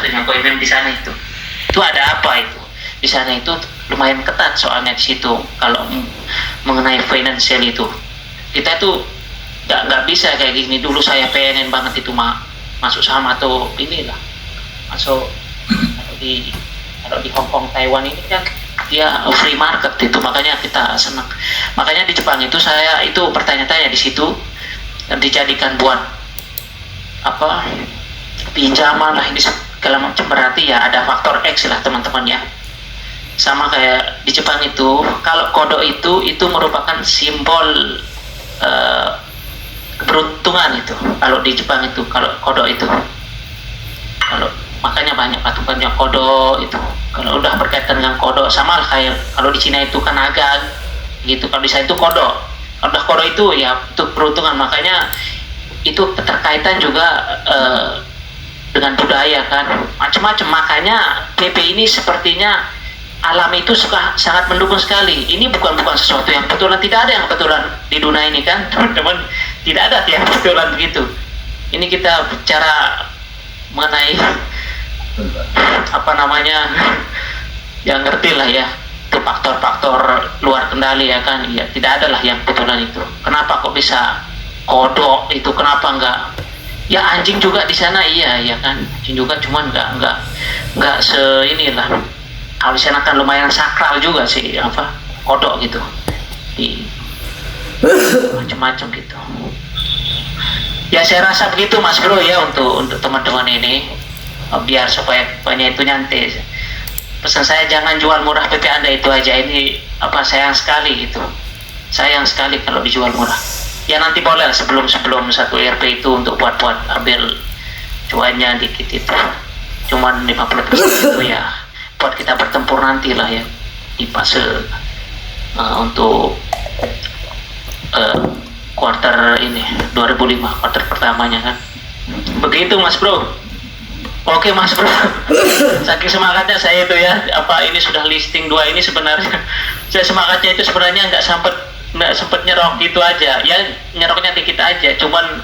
satu-satunya koin mem di sana itu ada apa itu di sana itu lumayan ketat soalnya di situ kalau mengenai finansial itu kita itu nggak bisa kayak gini. Dulu saya pengen banget itu masuk saham atau inilah masuk kalau di Hong Kong Taiwan ini kan dia free market itu, makanya kita senang. Makanya di Jepang itu saya itu bertanya-tanya di situ dan dijadikan buat apa pinjaman lah ini segala macam, berarti ya ada faktor X lah teman-teman ya. Sama kayak di Jepang itu kalau kodok itu merupakan simbol keberuntungan itu kalau di Jepang itu, kalau kodok itu kalau makanya banyak patungannya kodok itu kalau udah berkaitan dengan kodok. Sama lah kayak kalau di Cina itu kan naga gitu, kalau di sana itu kodok. Kalau udah kodok itu ya itu peruntungan, makanya itu keterkaitan juga dengan budaya kan macam-macam. Makanya PP ini sepertinya alam itu sangat mendukung sekali. Ini bukan sesuatu yang betulan, tidak ada yang betulan di dunia ini kan teman-teman, tidak ada yang betulan begitu. Ini kita bicara mengenai apa namanya yang ngerti lah ya, itu faktor-faktor luar kendali ya kan, ya tidak ada lah yang betulan itu. Kenapa kok bisa kodok itu, kenapa enggak ya anjing juga di sana, iya ya kan anjing juga, cuman enggak se inilah. Kalau di sana kan lumayan sakral juga sih apa kodok gitu, di macam-macam gitu. Ya saya rasa begitu Mas Bro ya untuk teman-teman ini, biar supaya banyak itu nyantai. Pesan saya jangan jual murah PP Anda itu aja, ini apa sayang sekali gitu, sayang sekali kalau dijual murah. Ya nanti boleh sebelum satu ERP itu untuk buat ambil cuannya dikit itu, cuman 50% itu ya buat kita bertempur nanti lah ya di fase untuk kuarter ini 2005, kuarter pertamanya kan begitu Mas Bro. Oke Mas Bro, saking semangatnya saya itu ya, apa ini sudah listing 2 ini sebenarnya saya semangatnya itu sebenarnya nggak sempet nyerok gitu aja ya, nyeroknya dikit aja, cuman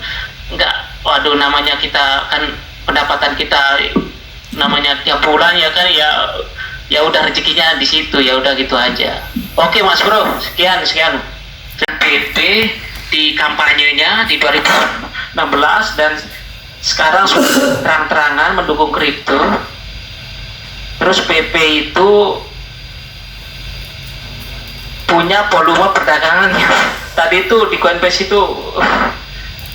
nggak, waduh namanya kita kan pendapatan kita namanya tiap bulan ya kan, ya udah rezekinya di situ, ya udah gitu aja. Oke Mas Bro, sekian PP di kampanyenya di 2016 dan sekarang sudah terang-terangan mendukung kripto. Terus PP itu punya volume perdagangan tadi itu di Coinbase itu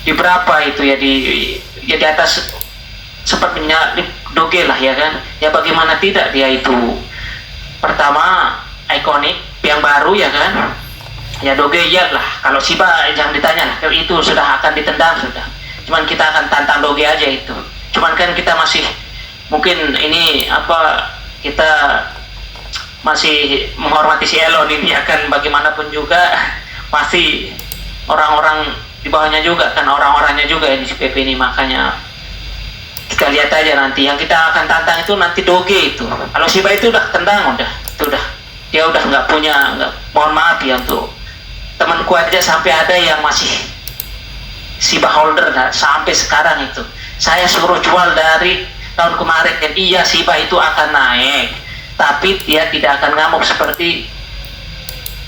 di berapa itu ya, di atas sempat doge lah ya kan, ya bagaimana tidak, dia itu pertama ikonik yang baru ya kan, ya doge ya lah. Kalau Shiba jangan ditanya lah, itu sudah akan ditendang sudah, cuman kita akan tantang doge aja itu. Cuman kan kita masih mungkin ini apa, kita masih menghormati si Elon ini ya kan, bagaimanapun juga pasti orang-orang di bawahnya juga kan, orang-orangnya juga ini si PP ini. Makanya kita lihat aja nanti, yang kita akan tantang itu nanti doge itu. Kalau Shiba itu udah tendang, dia udah nggak punya, mohon maaf ya untuk temanku aja sampai ada yang masih Shiba holder sampai sekarang itu saya suruh jual dari tahun kemarin, dan iya Shiba itu akan naik tapi dia tidak akan ngamuk seperti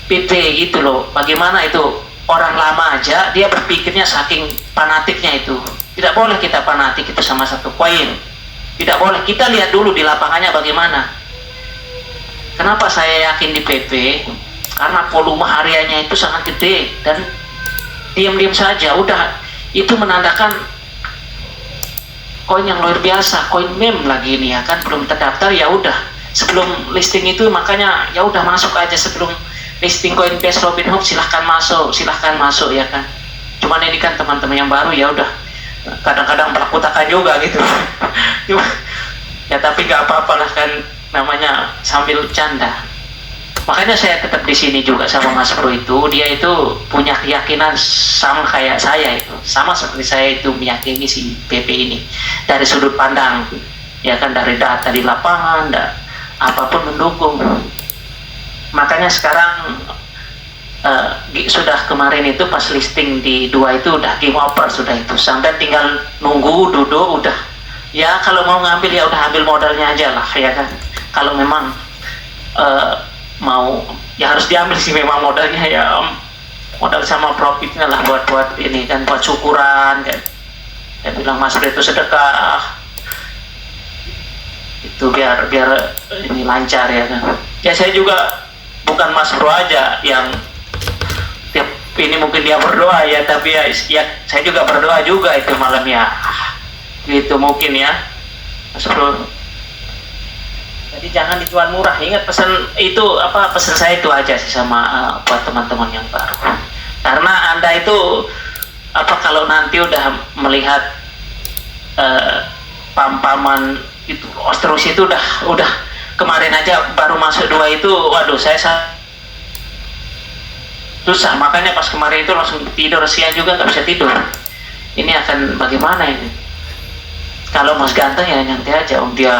PP gitu loh. Bagaimana itu orang lama aja dia berpikirnya saking fanatiknya itu. Tidak boleh kita fanatik itu sama satu koin, tidak boleh. Kita lihat dulu di lapangannya bagaimana. Kenapa saya yakin di PP? Karena volume hariannya itu sangat gede dan diam-diam saja udah itu menandakan koin yang luar biasa, koin meme lagi ini ya kan, belum terdaftar ya udah sebelum listing itu, makanya ya udah masuk aja sebelum listing Coinbase Robinhood, silahkan masuk ya kan. Cuman ini kan teman-teman yang baru ya udah kadang-kadang berkutakan juga gitu ya tapi nggak apa-apa lah kan, namanya sambil canda. Makanya saya tetap di sini juga sama Mas Bro itu, dia itu punya keyakinan sama kayak saya itu, sama seperti saya itu meyakini si PP ini dari sudut pandang ya kan, dari data di lapangan apapun mendukung. Makanya sekarang sudah kemarin itu pas listing di 2 itu udah game over sudah itu, sampai tinggal nunggu duduk udah ya kalau mau ngambil ya udah ambil modalnya aja lah ya kan. Kalau memang mau ya harus diambil sih memang modalnya ya, modal sama profitnya lah buat ini kan, buat syukuran kan. Saya bilang Mas Bro itu sedekah itu biar ini lancar ya kan. Ya saya juga bukan Mas Bro aja yang tiap ini mungkin dia berdoa ya, tapi ya saya juga berdoa juga itu malam ya gitu mungkin ya Mas Bro. Jadi jangan dijual murah, ingat pesan itu pesan saya itu aja sih sama buat teman-teman yang baru, karena Anda itu kalau nanti udah melihat pam-paman itu terus itu udah kemarin aja baru masuk 2 itu, waduh saya susah, makanya pas kemarin itu langsung tidur, siang juga nggak bisa tidur. Ini akan bagaimana ini? Kalau Mas Ganteng ya nyantai aja, dia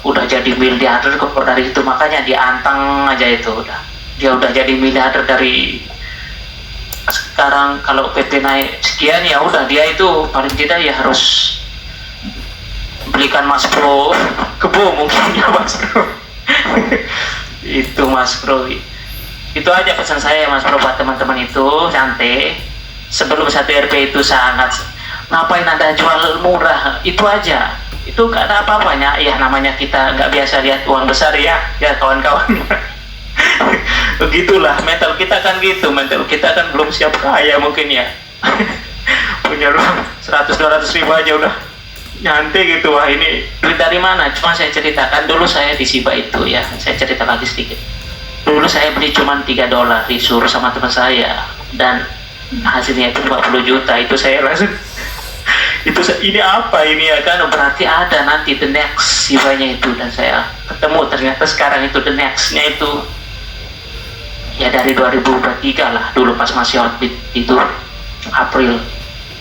udah jadi miliarder kok dari itu, makanya dia anteng aja itu dia udah jadi miliarder dari sekarang. Kalau PT naik sekian ya udah dia itu paling tidak ya harus belikan Mas Bro kebo mungkin ya Mas Bro. Itu Mas Bro, itu aja pesan saya Mas Bro buat teman-teman itu, santai sebelum 1 RP itu sangat. Ngapain Anda jual murah, itu aja, itu gak ada apa-apanya ya, namanya kita nggak biasa lihat uang besar ya kawan-kawan. Begitulah mental kita kan gitu, mental kita kan belum siap kaya mungkin ya. Punya uang 100-200 ribu aja udah nyantai gitu, wah ini duit dari mana. Cuma saya ceritakan dulu saya di Shiba itu ya, saya cerita lagi sedikit. Dulu saya beli cuma $3 disuruh sama teman saya, dan hasilnya itu 40 juta. Itu saya langsung itu ini apa ini ya kan, berarti ada nanti the next Shibanya itu, dan saya ketemu ternyata sekarang itu the nextnya itu ya dari 2023 lah, dulu pas masih Hotbit itu April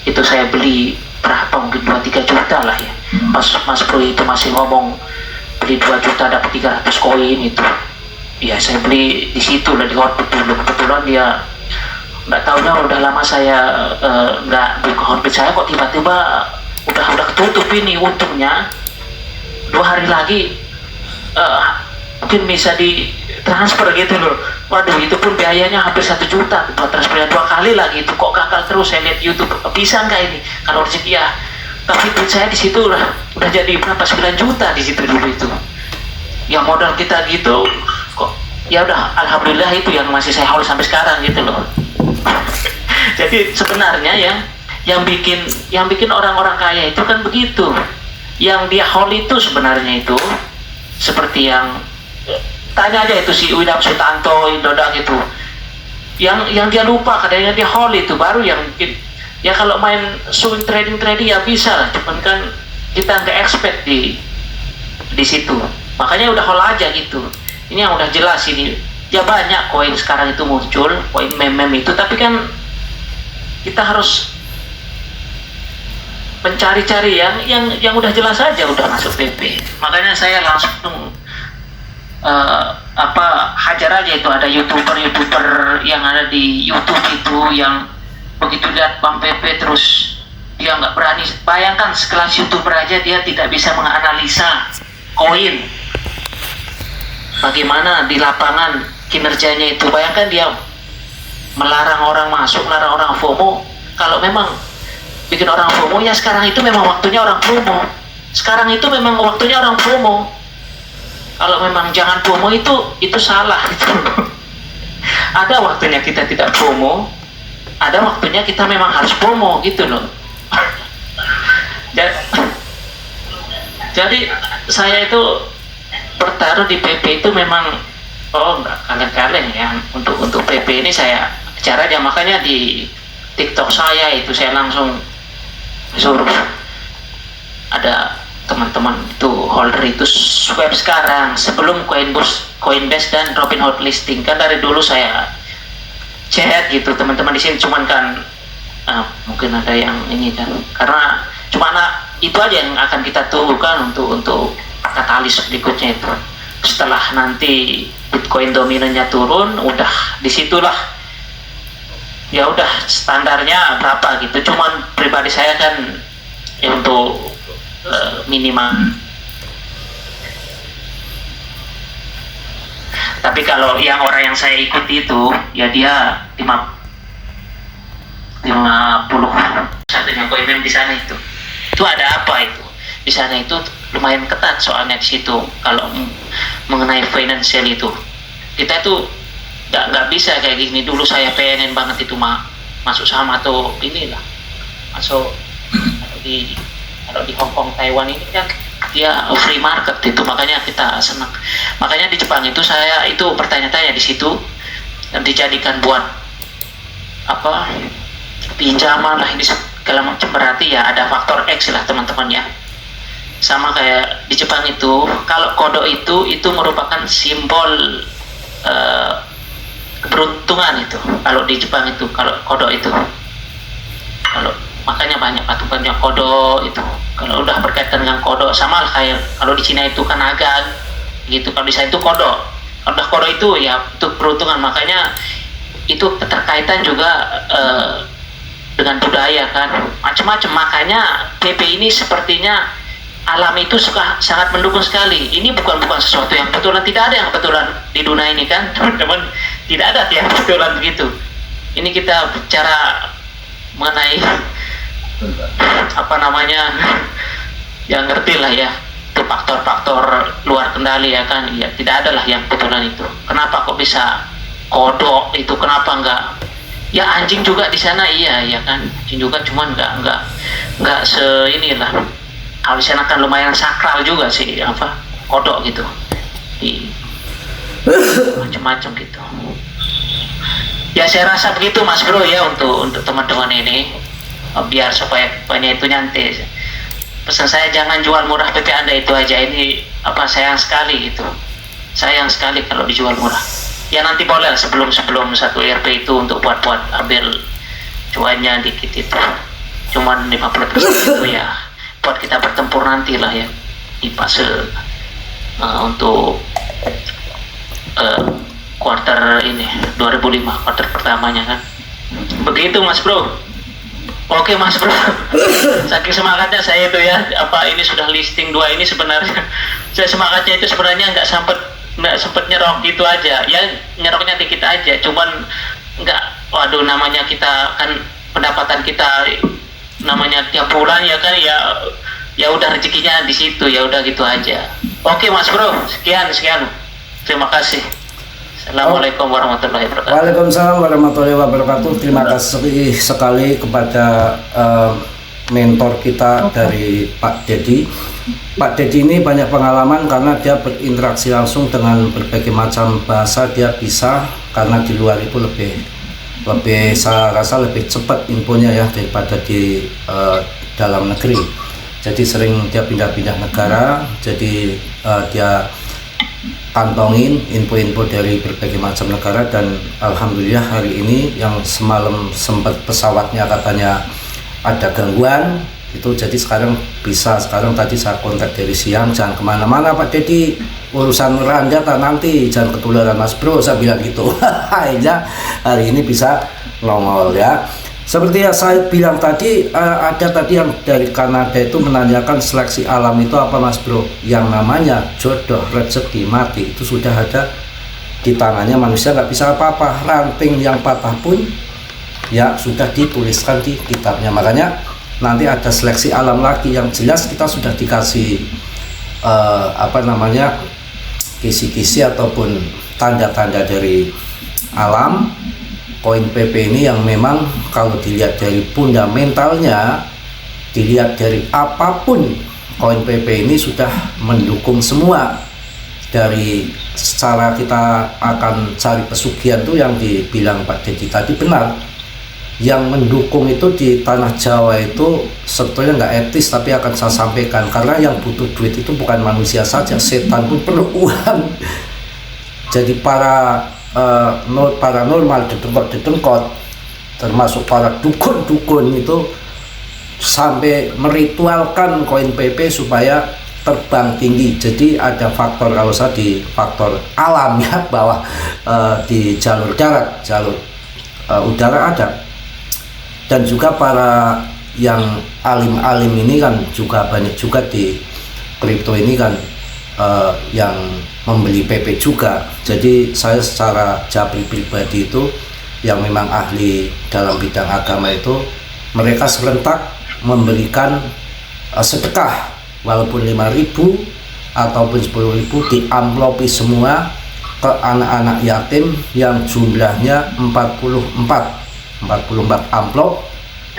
itu saya beli berapa, mungkin 2-3 juta lah ya, pas Mas Bro itu masih ngomong beli 2 juta dapat 300 koin itu ya, saya beli di situ lah di Hotbit dulu. Kebetulan dia nggak tahunya udah lama saya nggak buka Hotbit, saya kok tiba-tiba udah ketutup ini, untungnya 2 hari lagi mungkin bisa di transfer gitu loh. Waduh itu pun biayanya hampir 1 juta buat transfernya 2 kali lagi, itu kok gagal terus. Saya lihat YouTube, bisa nggak ini kalau rezeki ya, tapi duit saya di situ udah jadi berapa, 9 juta di situ dulu itu. Yang modal kita gitu kok ya udah, alhamdulillah itu yang masih saya hold sampai sekarang gitu loh. Jadi sebenarnya yang bikin orang-orang kaya itu kan begitu, yang dia hold itu sebenarnya itu seperti yang tanya aja itu si Widam Sutanto, Indodang itu, yang dia lupa kadang dia hold itu baru yang bikin. Ya kalau main swing trading ya bisa lah, cuman kan kita nggak expect di situ, makanya udah hold aja gitu. Ini yang udah jelas ini ya, banyak koin sekarang itu muncul, koin meme itu, tapi kan kita harus mencari-cari yang udah jelas aja, udah masuk PP. Makanya saya langsung hajar aja itu, ada youtuber yang ada di YouTube itu yang begitu lihat Bang PP terus dia nggak berani. Bayangkan sekelas youtuber aja dia tidak bisa menganalisa koin, bagaimana di lapangan kinerjanya itu. Bayangkan dia melarang orang masuk, melarang orang FOMO. Kalau memang bikin orang FOMO ya sekarang itu memang waktunya orang FOMO. Sekarang itu memang waktunya orang FOMO. Kalau memang jangan FOMO itu salah gitu. Ada waktunya kita tidak FOMO, ada waktunya kita memang harus FOMO gitu loh. Jadi saya itu bertaruh di PP itu memang nggak kaleng-kaleng ya. Untuk PP ini saya caranya, makanya di TikTok saya itu saya langsung suruh ada teman-teman itu holder itu swap sekarang sebelum Coinbase dan Robinhood listing. Kan dari dulu saya chat gitu teman-teman di sini, cuman kan mungkin ada yang ini kan, karena cuma itu aja yang akan kita tunggu kan untuk katalis berikutnya itu. Setelah nanti Bitcoin dominannya turun, udah disitulah ya udah standarnya berapa gitu. Cuman pribadi saya kan ya untuk minimal. Tapi kalau yang orang yang saya ikuti itu ya dia 50 satunya koin di sana itu ada apa itu di sana itu lumayan ketat soalnya di situ. Kalau mengenai financial itu kita tuh nggak bisa kayak gini. Dulu saya pengen banget itu masuk saham atau inilah masuk kalau di Hong Kong Taiwan ini kan dia free market itu, makanya kita senang. Makanya di Jepang itu saya itu bertanya-tanya di situ dan dijadikan buat apa pinjaman lah ini segala macam. Berarti ya ada faktor X lah teman-teman ya. Sama kayak di Jepang itu kalau kodok itu merupakan simbol keberuntungan itu. Kalau di Jepang itu kalau kodok itu kalau makanya banyak patukannya kodok itu. Kalau udah berkaitan dengan kodok sama lah kayak kalau di Cina itu kan naga gitu. Kalau di sana itu kodok. Kalau udah kodok itu ya untuk peruntungan. Makanya itu keterkaitan juga dengan budaya kan macam-macam. Makanya PP ini sepertinya alam itu sangat mendukung sekali. Ini bukan sesuatu yang kebetulan. Tidak ada yang kebetulan di dunia ini kan teman-teman. Tidak ada yang kebetulan begitu. Ini kita bicara mengenai apa namanya yang ngerti lah ya, itu faktor-faktor luar kendali ya kan. Ya tidak ada lah yang kebetulan itu. Kenapa kok bisa kodok itu, kenapa enggak ya anjing juga di sana? Iya ya kan, anjing juga, cuman enggak inilah. Kalau di sana kan lumayan sakral juga sih apa kodok gitu, macam-macam gitu. Ya saya rasa begitu Mas Bro ya untuk teman-teman ini, biar supaya banyak itu nyantai. Pesan saya jangan jual murah PP Anda itu aja. Ini apa sayang sekali itu, sayang sekali kalau dijual murah. Ya nanti boleh sebelum satu ERP itu untuk buat ambil cuannya dikit itu, cuman 50% itu ya buat kita bertempur nanti lah ya di fase untuk kuarter ini 2005, kuarter pertamanya kan. Begitu Mas Bro. Oke Mas Bro. Saking semangatnya saya itu ya, apa ini sudah listing 2 ini sebenarnya saya semangatnya itu sebenarnya nggak sempet nyerok gitu aja. Ya nyeroknya dikit aja, cuman nggak, waduh namanya kita kan pendapatan kita namanya tiap bulan ya kan, ya udah rezekinya di situ, ya udah gitu aja. Oke Mas Bro, sekian. Terima kasih. Assalamualaikum warahmatullahi wabarakatuh. Waalaikumsalam warahmatullahi wabarakatuh. Terima kasih sekali kepada mentor kita dari Pak Dedi. Pak Dedi ini banyak pengalaman karena dia berinteraksi langsung dengan berbagai macam bahasa. Dia bisa, karena di luar itu lebih saya rasa lebih cepat infonya ya daripada di dalam negeri. Jadi sering dia pindah-pindah negara, jadi dia kantongin info-info dari berbagai macam negara. Dan alhamdulillah hari ini yang semalam sempat pesawatnya katanya ada gangguan itu, jadi sekarang tadi saya kontak dari siang, jangan kemana-mana Pak Dedi, urusan Randa nanti jangan ketularan Mas Bro, saya bilang gitu. Aja hari ini bisa nongol ya. Seperti yang saya bilang tadi, ada tadi yang dari Kanada itu menanyakan seleksi alam itu apa Mas Bro. Yang namanya jodoh, rezeki, mati itu sudah ada di tangannya manusia, nggak bisa apa-apa. Ranting yang patah pun ya sudah dituliskan di kitabnya. Makanya nanti ada seleksi alam lagi, yang jelas kita sudah dikasih kisi-kisi ataupun tanda-tanda dari alam. Koin PP ini yang memang kalau dilihat dari fundamentalnya, dilihat dari apapun, koin PP ini sudah mendukung semua. Dari secara kita akan cari pesugihan tuh yang dibilang Pak Dedi tadi benar. Yang mendukung itu di tanah Jawa itu sebetulnya nggak etis, tapi akan saya sampaikan. Karena yang butuh duit itu bukan manusia saja, setan pun perlu uang. Jadi para paranormal, dedengkot, termasuk para dukun-dukun itu sampai meritualkan koin PP supaya terbang tinggi. Jadi ada faktor, kalau saya di faktor alam ya, bahwa di jalur darat, jalur udara ada, dan juga para yang alim-alim ini kan juga banyak juga di kripto ini kan yang membeli PP juga. Jadi saya secara Japri pribadi itu yang memang ahli dalam bidang agama itu, mereka serentak memberikan sedekah walaupun 5.000 ataupun 10.000 diamplopi semua ke anak-anak yatim yang jumlahnya 44 amplop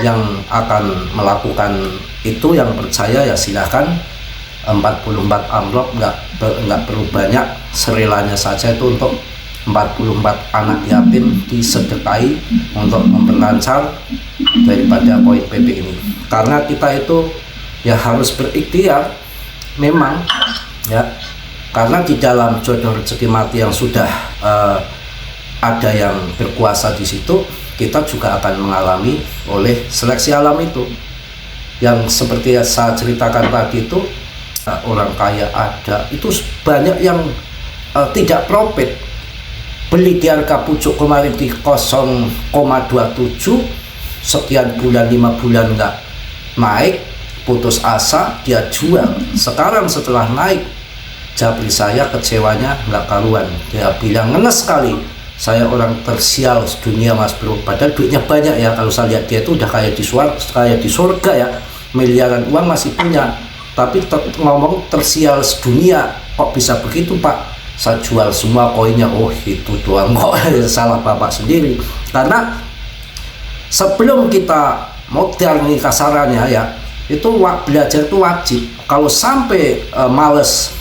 yang akan melakukan itu. Yang percaya ya silahkan, 44 amplop nggak perlu banyak, serelanya saja itu untuk 44 anak yatim disedekahi untuk memperlancar daripada koin PP ini. Karena kita itu ya harus berikhtiar memang ya, karena di dalam jodoh rezeki mati yang sudah ada yang berkuasa di situ, kita juga akan mengalami oleh seleksi alam itu. Yang seperti yang saya ceritakan tadi itu, orang kaya ada, itu banyak yang tidak profit. Beli di harga pucuk kemarin di 0,27, sekian bulan 5 bulan nggak naik, putus asa, dia jual. Sekarang setelah naik, Japri saya kecewanya nggak karuan. Dia bilang ngenes sekali, saya orang tersial dunia mas bro. Padahal duitnya banyak ya, kalau saya lihat dia itu udah kayak di surga ya, miliaran uang masih punya. Tapi ngomong tersial dunia, kok bisa begitu pak? Saya jual semua koinnya. Oh itu doang kok. Salah bapak sendiri. Karena sebelum kita modal nih kasarannya ya, itu belajar itu wajib. Kalau sampai males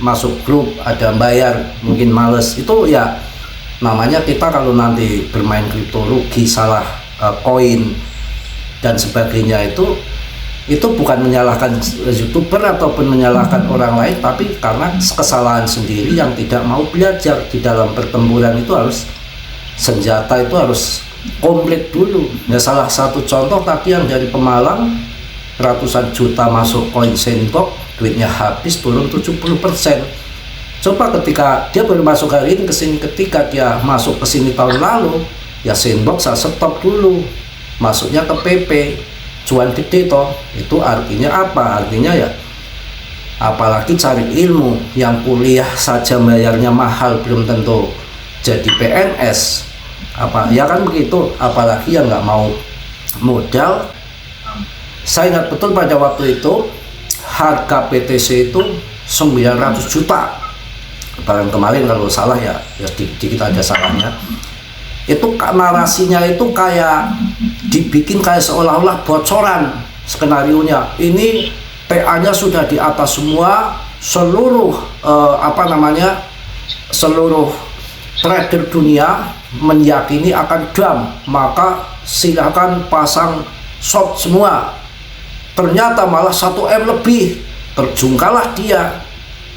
masuk grup, ada bayar mungkin males, itu ya namanya kita kalau nanti bermain kripto rugi, salah koin dan sebagainya, itu bukan menyalahkan YouTuber ataupun menyalahkan orang lain, tapi karena kesalahan sendiri yang tidak mau belajar. Di dalam pertempuran itu harus senjata itu harus komplit dulu ya. Salah satu contoh tadi yang dari Pemalang, ratusan juta masuk koin Sandbox, duitnya habis, turun 70%. Coba ketika dia baru masuk hari ini kesini, ketika dia masuk ke sini tahun lalu ya Sandbox saya stop dulu, masuknya ke PP, cuan gede toh. Itu artinya apa? Artinya ya apalagi cari ilmu, yang kuliah saja bayarnya mahal belum tentu jadi PNS apa ya kan begitu, apalagi yang nggak mau modal. Saya ingat betul pada waktu itu harga PTC itu 900 juta barang kemarin kalau salah ya dikit ada salahnya. Itu narasinya itu kayak dibikin kayak seolah-olah bocoran skenarionya. Ini TA-nya sudah di atas semua, seluruh seluruh trader dunia meyakini akan dump, maka silakan pasang short semua. Ternyata malah 1M lebih, terjungkalah dia.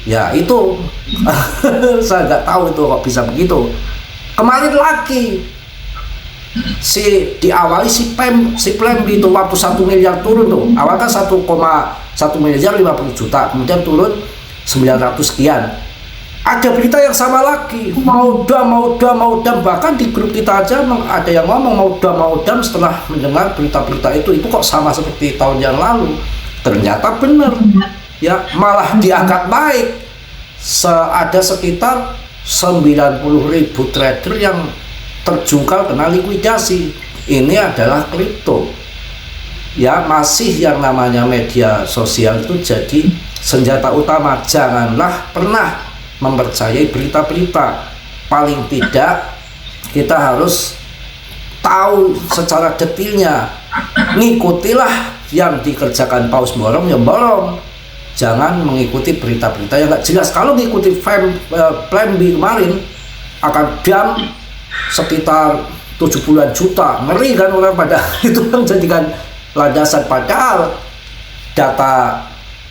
Ya itu saya nggak tahu itu kok bisa begitu. Kemarin lagi diawali si Plembi itu waktu 1 miliar turun tuh, awal kan 1,1 miliar 50 juta, kemudian turun 900 sekian. Ada berita yang sama lagi, mau dam, bahkan di grup kita aja ada yang ngomong mau dam setelah mendengar berita-berita itu kok sama seperti tahun yang lalu. Ternyata benar ya, malah diangkat naik. Ada sekitar 90.000 trader yang terjungkal kena likuidasi. Ini adalah kripto ya, masih yang namanya media sosial itu jadi senjata utama. Janganlah pernah mempercayai berita-berita. Paling tidak kita harus tahu secara detailnya, ngikutilah yang dikerjakan Paus Borong ya borong, jangan mengikuti berita-berita yang nggak jelas. Kalau mengikuti plan B kemarin akan dam sekitar 70-an juta, ngeri kan orang pada itu kan jadikan landasan, padahal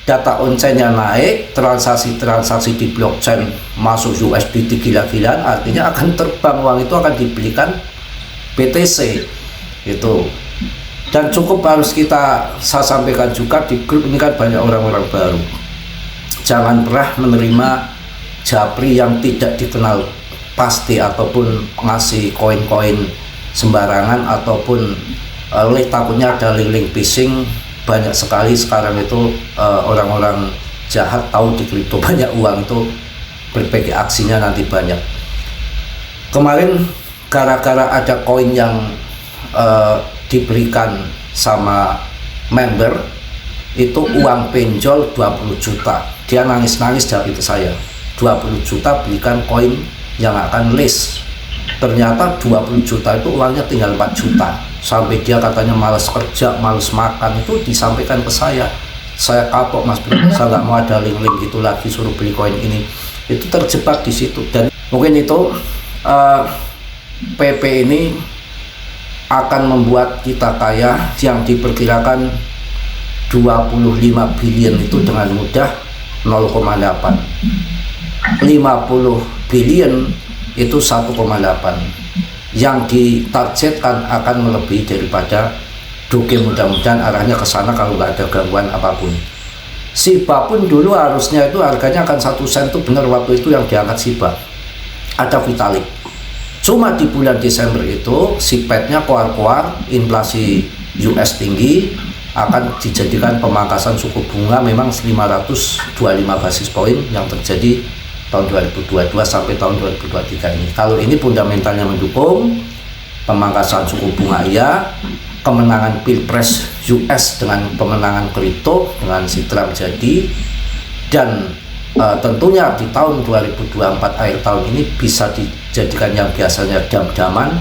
data on-chain-nya naik, transaksi di blockchain masuk USDT gila-gilaan, artinya akan terbang uang itu, akan dibelikan BTC itu. Dan cukup harus saya sampaikan juga di grup ini kan banyak orang-orang baru, jangan pernah menerima Japri yang tidak dikenal pasti ataupun ngasih koin-koin sembarangan ataupun takutnya ada link-link phishing. Banyak sekali sekarang itu orang-orang jahat tahu di kripto banyak uang itu, berbagai aksinya nanti banyak. Kemarin gara-gara ada koin yang diberikan sama member itu uang pinjol 20 juta, dia nangis-nangis jawab itu saya 20 juta belikan koin yang akan list. Ternyata 20 juta itu uangnya tinggal 4 juta, sampai dia katanya malas kerja, malas makan. Itu disampaikan ke saya kapok, Mas Bro, saya nggak mau ada link-link gitu lagi, suruh beli koin ini. Itu terjebak di situ. Dan mungkin itu PP ini akan membuat kita kaya, yang diperkirakan 25 billion itu dengan mudah 0,8, 50 billion itu 1,8, yang ditargetkan akan melebihi daripada Doge. Mudah-mudahan arahnya ke sana kalau nggak ada gangguan apapun. Shiba pun dulu harusnya itu harganya akan 1 sen tuh, benar waktu itu yang diangkat Shiba ada Vitalik. Cuma di bulan Desember itu si Fed-nya keluar, inflasi US tinggi, akan dijadikan pemangkasan suku bunga memang 525 basis poin yang terjadi tahun 2022 sampai tahun 2023 ini. Kalau ini fundamentalnya mendukung pemangkasan suku bunga, iya, kemenangan Pilpres US dengan pemenangan kripto dengan si Trump jadi, dan tentunya di tahun 2024 akhir tahun ini bisa dijadikan yang biasanya dam-daman,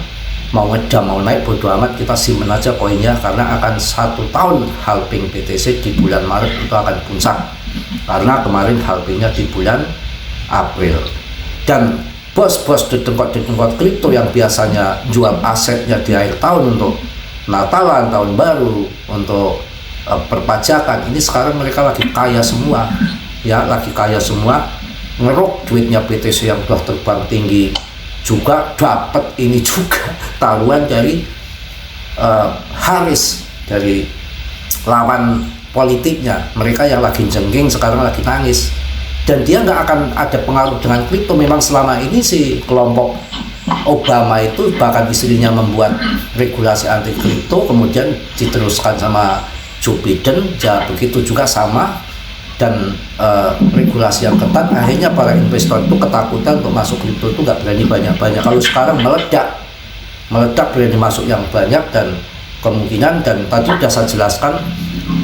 mau ngedam mau naik bodo amat, kita simpen aja koinnya, karena akan 1 tahun halving BTC di bulan Maret itu akan puncak, karena kemarin halvingnya di bulan April. Dan bos-bos dedengkot-dedengkot kripto yang biasanya jual asetnya di akhir tahun untuk Natalan, tahun baru, untuk perpajakan, ini sekarang mereka lagi kaya semua, ya, lagi kaya semua, ngeruk duitnya BTC yang sudah terbang tinggi, juga dapat ini juga taruhan dari Haris, dari lawan politiknya. Mereka yang lagi jengking sekarang lagi nangis, dan dia nggak akan ada pengaruh dengan kripto. Memang selama ini si kelompok Obama itu, bahkan istrinya membuat regulasi anti kripto, kemudian diteruskan sama Joe Biden, ya begitu juga sama, dan regulasi yang ketat, akhirnya para investor itu ketakutan untuk masuk kripto itu nggak berani banyak-banyak. Kalau sekarang meledak berani masuk yang banyak, dan kemungkinan, dan tadi sudah saya jelaskan,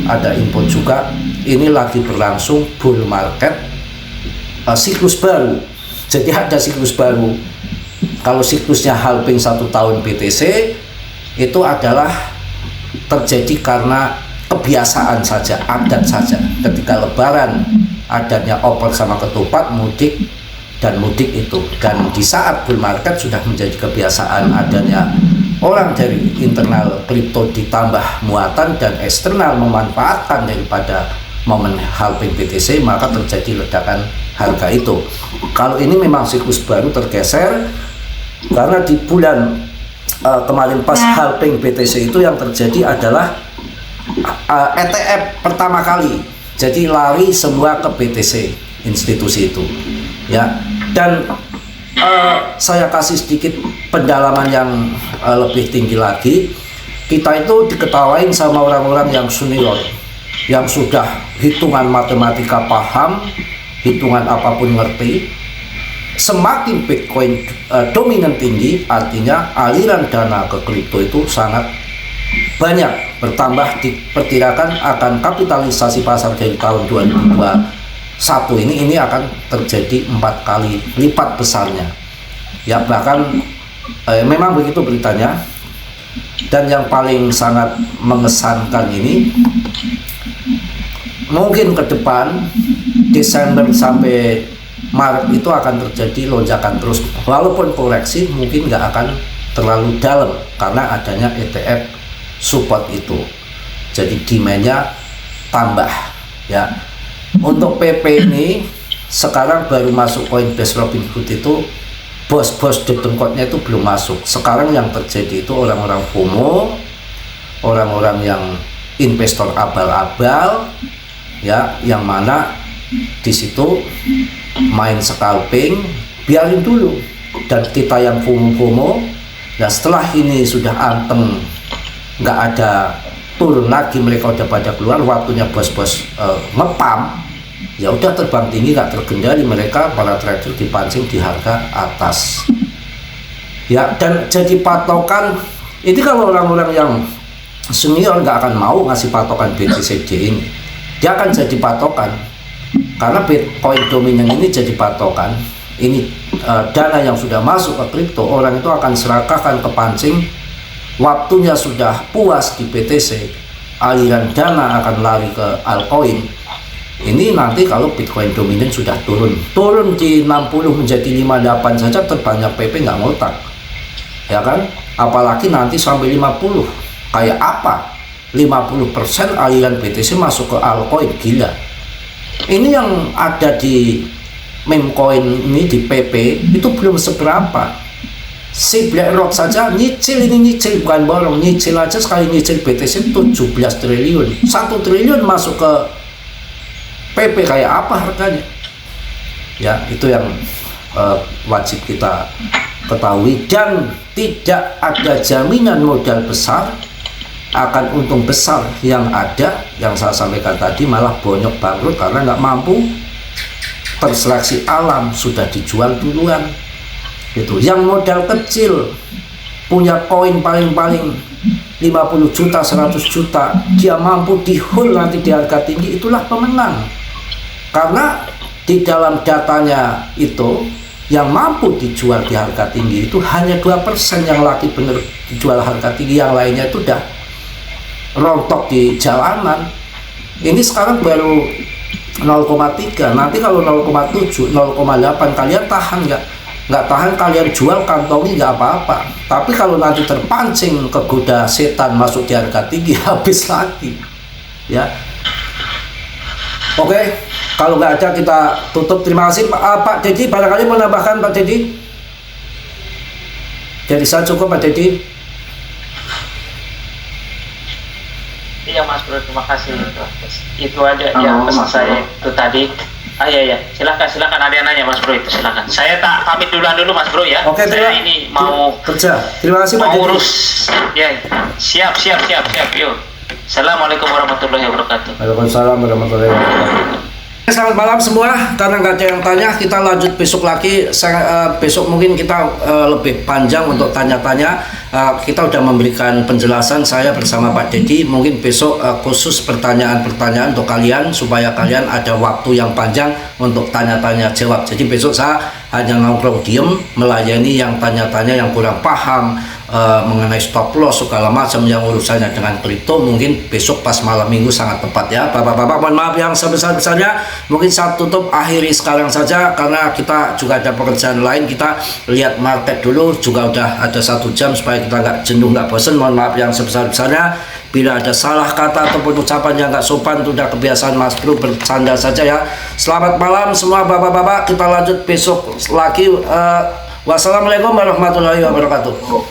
ada info juga, ini lagi berlangsung bull market, siklus baru. Jadi ada siklus baru. Kalau siklusnya halving 1 tahun BTC itu adalah terjadi karena kebiasaan saja, adat saja. Ketika lebaran adatnya opor sama ketupat, mudik dan mudik itu. Dan di saat bull market sudah menjadi kebiasaan adanya orang dari internal kripto ditambah muatan dan eksternal memanfaatkan daripada momen halving BTC, maka terjadi ledakan harga itu. Kalau ini memang siklus baru tergeser, karena di bulan kemarin pas halving BTC itu yang terjadi adalah ETF pertama kali, jadi lari semua ke BTC institusi itu, ya. Dan saya kasih sedikit pendalaman yang lebih tinggi lagi. Kita itu diketawain sama orang-orang yang senior, yang sudah hitungan matematika paham, hitungan apapun ngerti. Semakin Bitcoin dominan tinggi, artinya aliran dana ke kripto itu sangat banyak, bertambah. Diperkirakan akan kapitalisasi pasar dari tahun 2021 ini akan terjadi 4 kali lipat besarnya, ya, bahkan memang begitu beritanya. Dan yang paling sangat mengesankan ini, mungkin ke depan Desember sampai Maret itu akan terjadi lonjakan terus, walaupun koreksi mungkin nggak akan terlalu dalam karena adanya ETF support itu, jadi demandnya tambah, ya. Untuk PP ini sekarang baru masuk Coinbase Robinhood itu, bos-bos dedengkotnya itu belum masuk. Sekarang yang terjadi itu orang-orang FOMO, orang-orang yang investor abal-abal, ya, yang mana di situ main scalping, biarin dulu. Dan kita yang FOMO, nah setelah ini sudah anteng nggak ada turun lagi, mereka udah pada keluar, waktunya bos-bos ngepam, ya udah terbang tinggi, nggak terkendali, mereka para trader dipancing di harga atas. Ya, dan jadi patokan ini kalau orang-orang yang senior nggak akan mau ngasih patokan BTCD ini, dia akan jadi patokan karena Bitcoin dominan ini jadi patokan. Ini dana yang sudah masuk ke kripto, orang itu akan serahkan ke pancing, waktunya sudah puas di BTC, aliran dana akan lari ke altcoin. Ini nanti kalau Bitcoin dominan sudah turun di 60 menjadi 58 saja terbanyak PP nggak ngotak, ya kan? Apalagi nanti sampai 50, kayak apa? 50% aliran BTC masuk ke altcoin, gila. Ini yang ada di meme coin ini di PP itu belum seberapa. Si BlackRock saja nyicil, ini nyicil bukan borong, nyicil aja sekali nyicil BTC 17 triliun, 1 triliun masuk ke PP, kayak apa harganya? Ya, itu yang wajib kita ketahui, dan tidak ada jaminan modal besar akan untung besar yang ada, yang saya sampaikan tadi malah bonyok bangkrut karena nggak mampu terseleksi alam, sudah dijual duluan gitu. Yang modal kecil punya koin paling-paling 50 juta 100 juta, dia mampu di hold nanti di harga tinggi, itulah pemenang. Karena di dalam datanya itu yang mampu dijual di harga tinggi itu hanya 2% yang lagi bener dijual harga tinggi, yang lainnya itu udah rontok di jalanan. Ini sekarang baru 0,3, nanti kalau 0,7 0,8 kalian tahan nggak tahan, kalian jual kantongi nggak apa-apa, tapi kalau nanti terpancing kegoda setan masuk di harga tinggi, habis lagi ya. Oke, kalau nggak ada kita tutup. Terima kasih Pak Dedi, barangkali mau nambahkan Pak Dedi? Jadi saya cukup Pak Dedi. Iya Mas Bro, terima kasih. Itu aja yang pesan saya itu tadi. Iya, silakan ada yang nanya Mas Bro, itu silakan. Saya tak pamit dulu Mas Bro ya. Oke, saya ini mau kerja. Terima kasih Pak Dedi. Urus ya. Siap. Yuk. Assalamualaikum warahmatullahi wabarakatuh. Waalaikumsalam warahmatullahi wabarakatuh. Selamat malam semua. Karena nggak ada yang tanya, kita lanjut besok lagi. Besok mungkin kita lebih panjang untuk tanya-tanya. Kita udah memberikan penjelasan, saya bersama Pak Dedi. Mungkin besok khusus pertanyaan-pertanyaan untuk kalian, supaya kalian ada waktu yang panjang untuk tanya-tanya jawab. Jadi besok saya hanya nongkrong diem melayani yang tanya-tanya yang kurang paham mengenai stop loss segala macam yang urusannya dengan kripto. Mungkin besok pas malam minggu sangat tepat ya Bapak-bapak. Mohon maaf yang sebesar-besarnya. Mungkin saya tutup, akhiri sekarang saja karena kita juga ada pekerjaan lain. Kita lihat market dulu, juga udah ada 1 jam supaya kita nggak jenuh, nggak bosan. Mohon maaf yang sebesar-besarnya bila ada salah kata ataupun ucapan yang nggak sopan. Itu udah kebiasaan Mas Bro, bercanda saja ya. Selamat malam semua Bapak-bapak, kita lanjut besok lagi. Wassalamualaikum warahmatullahi wabarakatuh.